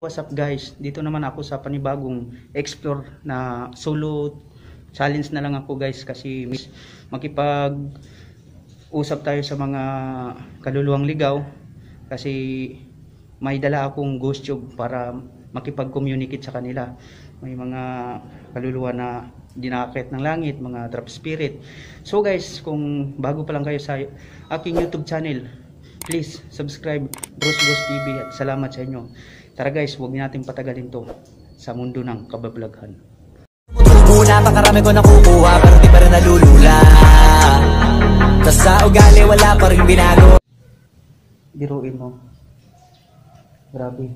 What's up guys, dito naman ako sa panibagong explore na solo challenge na lang ako guys, kasi makipag usap tayo sa mga kaluluwang ligaw, kasi may dala akong ghost tube para makipag-communicate sa kanila. May mga kaluluwa na dinakit ng langit, mga trap spirit. So guys, kung bago pa lang kayo sa aking YouTube channel, please subscribe Bruce Ghost TV at salamat sa inyo. Tara guys, huwag natin patagalin to sa mundo ng kabablaghan. Muna pakarami ko nakukuha pero di pa rin nalulula. Tas sa ugali wala pa rin binago. Biruin mo. Grabe.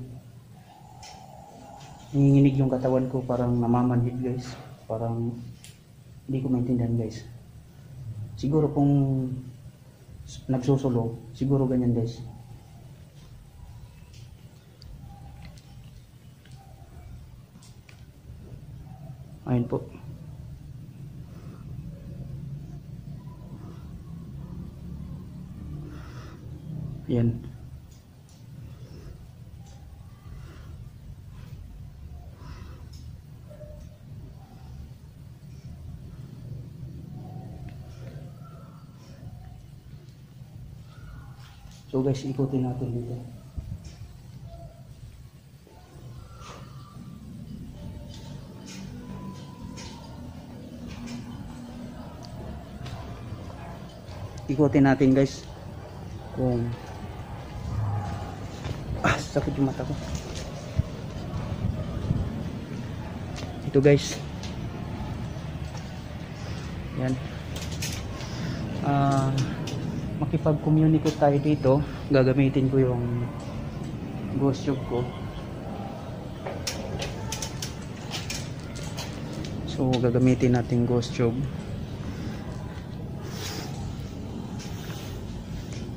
Nanginginig yung katawan ko, parang namamanhid guys. Parang hindi ko maintindihan guys. Siguro kung nagsusulo, siguro ganyan guys. Ayun po. Yan. So guys, ikutin natin dito. Ikutin natin guys kung sakit yung mata ko. Ito guys, yan, makipag-communicate tayo dito. Gagamitin ko yung ghost tube ko. So gagamitin natin ghost tube.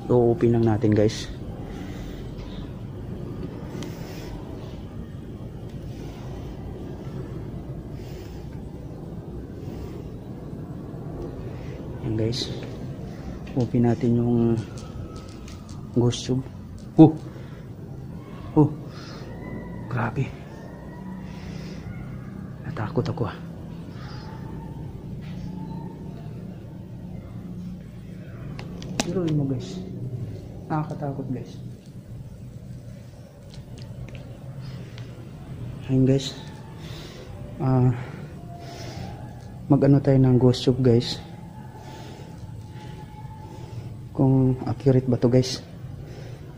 I-open lang natin guys. Yan guys. Open natin yung ghost tube. Grabe. Natakot ako . Biruin mo guys. Nakakatakot guys. Ayun guys, mag-ano tayo ng ghost tube guys, kung accurate ba to guys.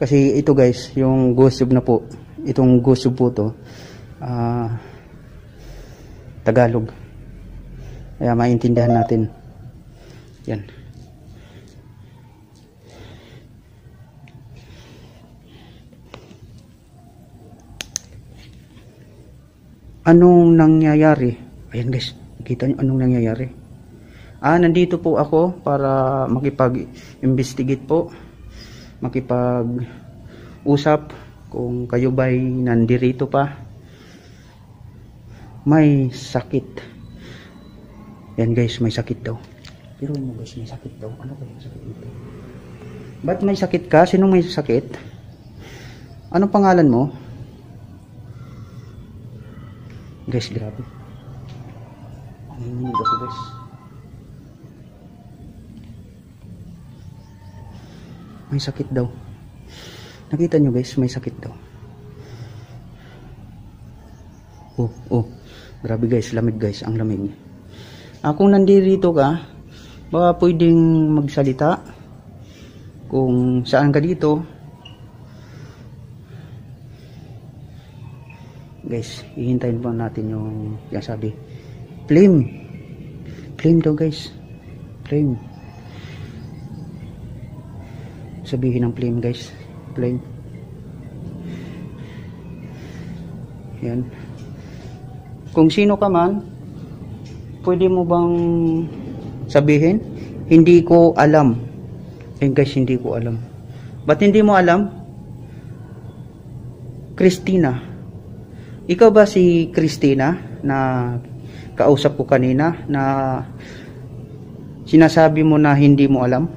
Kasi ito guys, yung ghost tube na po, itong ghost tube po to, Tagalog, kaya maintindihan natin. Yan. Anong nangyayari? Ayan guys, nakita nyo anong nangyayari. Nandito po ako para makipag-investigate po, makipag-usap kung kayo ba'y nandirito pa. May sakit. Yan guys, may sakit daw. Pero mo guys, may sakit daw. Ano kaya sakit ito? Ba't may sakit ka? Sino may sakit? Anong pangalan mo? Guys, grabe. Nanginginig ako guys. May sakit daw. Nakita nyo guys, may sakit daw. Grabe guys, lamig guys, ang lamig. Kung nandito ka, baka pwedeng magsalita. Kung saan ka dito. Guys, hihintayin pa natin yung sabi. Flame daw guys. Flame. Sabihin ng flame guys. Flame. Yan. Kung sino ka man, pwede mo bang sabihin? Hindi ko alam. Guys, hindi ko alam. Ba't hindi mo alam? Christina. Ikaw ba si Christina na kausap ko kanina, na sinasabi mo na hindi mo alam?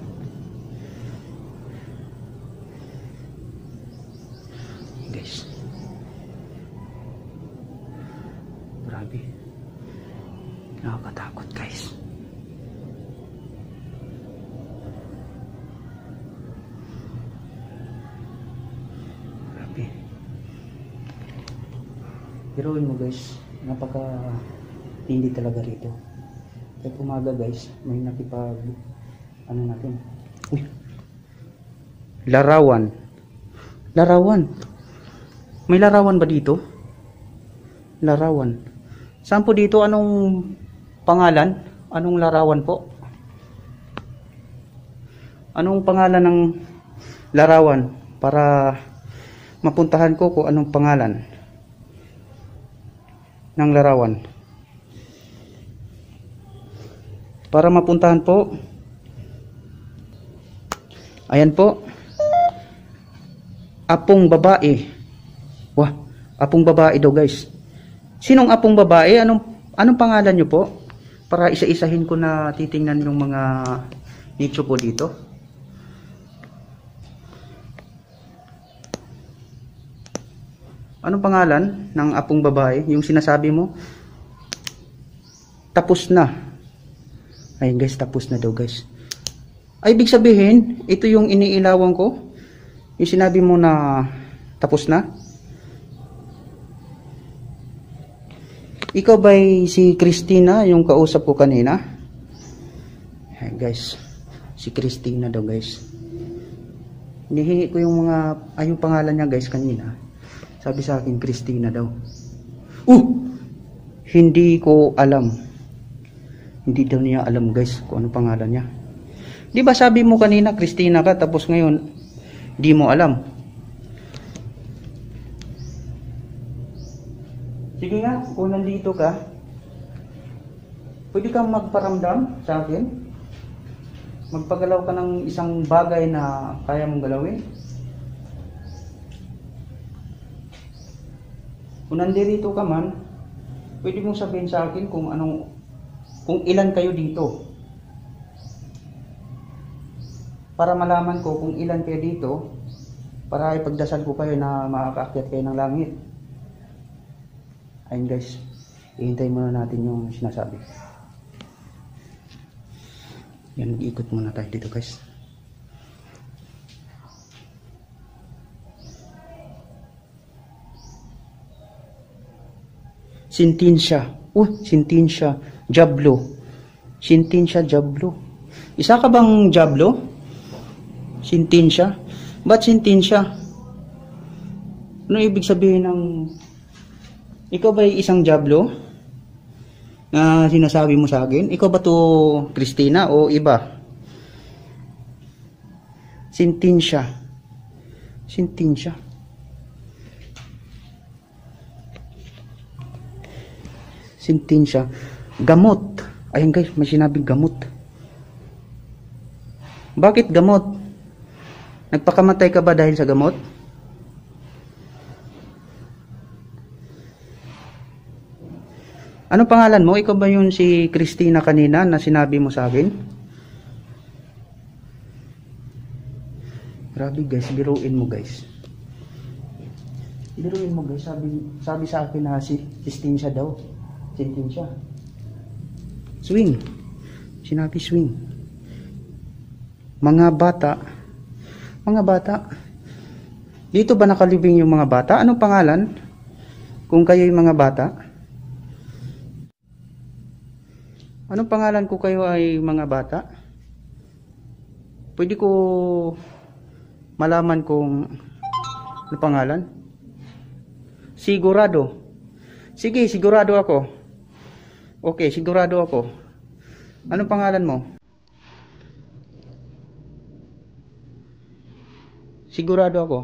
Grabe. Nakakatakot guys. Grabe. Biruin mo guys, napaka hindi talaga rito. Kahit umaga guys, may nakipag ano natin. Uy. Larawan. Larawan. May larawan ba dito? Larawan. Saan po dito? Anong pangalan? Anong larawan po? Anong pangalan ng larawan? Para mapuntahan ko kung anong pangalan ng larawan. Para mapuntahan po. Ayan po. Apong babae. Wah, apong babae daw guys. Sinong apong babae? Anong pangalan nyo po? Para isa-isahin ko na titingnan yung mga nicho po dito. Anong pangalan ng apong babae? Yung sinasabi mo? Tapos na. Ayun guys, tapos na daw guys. Ay, ibig sabihin, ito yung iniilawan ko. Yung sinabi mo na tapos na. Ikaw ba'y si Christina, yung kausap ko kanina? Ay guys, si Christina daw guys. Hinihingi ko yung yung pangalan niya guys kanina. Sabi sa akin, Christina daw. Hindi ko alam. Hindi daw niya alam guys kung ano pangalan niya. Di ba sabi mo kanina, Christina ka, tapos ngayon, di mo alam. Sige nga, kung nandito ka, pwede kang magparamdam sa akin. Magpagalaw ka ng isang bagay na kaya mong galawin. Kung nandito ka man, pwede mong sabihin sa akin kung ilan kayo dito. Para malaman ko kung ilan kayo dito, para ipagdasal ko kayo na makakaakyat kayo ng langit. Ayun guys, ihintayin muna natin yung sinasabi. Yan, mag-iikot muna tayo dito guys. Sintensya. Sintensya. Jablo. Sintensya, Jablo. Isa ka bang Jablo? Sintensya? Ba't sintensya? Ano ibig sabihin ng... Ikaw ba isang Jablo? Na sinasabi mo sa akin? Ikaw ba to Christina o iba? Sintensya. Sintensya. Sintensya. Gamot. Ayun guys, may sinabing gamot. Bakit gamot? Nagpakamatay ka ba dahil sa gamot? Ano pangalan mo? Ikaw ba yun si Christina kanina na sinabi mo sa akin? Grabe guys, biruin mo guys. Biruin mo guys, sabi sa akin na si Sintensya daw. Sintensya. Swing. Sinabi swing. Mga bata. Mga bata. Dito ba nakalibing yung mga bata? Anong pangalan? Kung kayo yung mga bata? Anong pangalan ko kayo ay mga bata? Pwede ko malaman kung ano pangalan? Sigurado. Sige, sigurado ako. Okay, sigurado ako. Anong pangalan mo? Sigurado ako.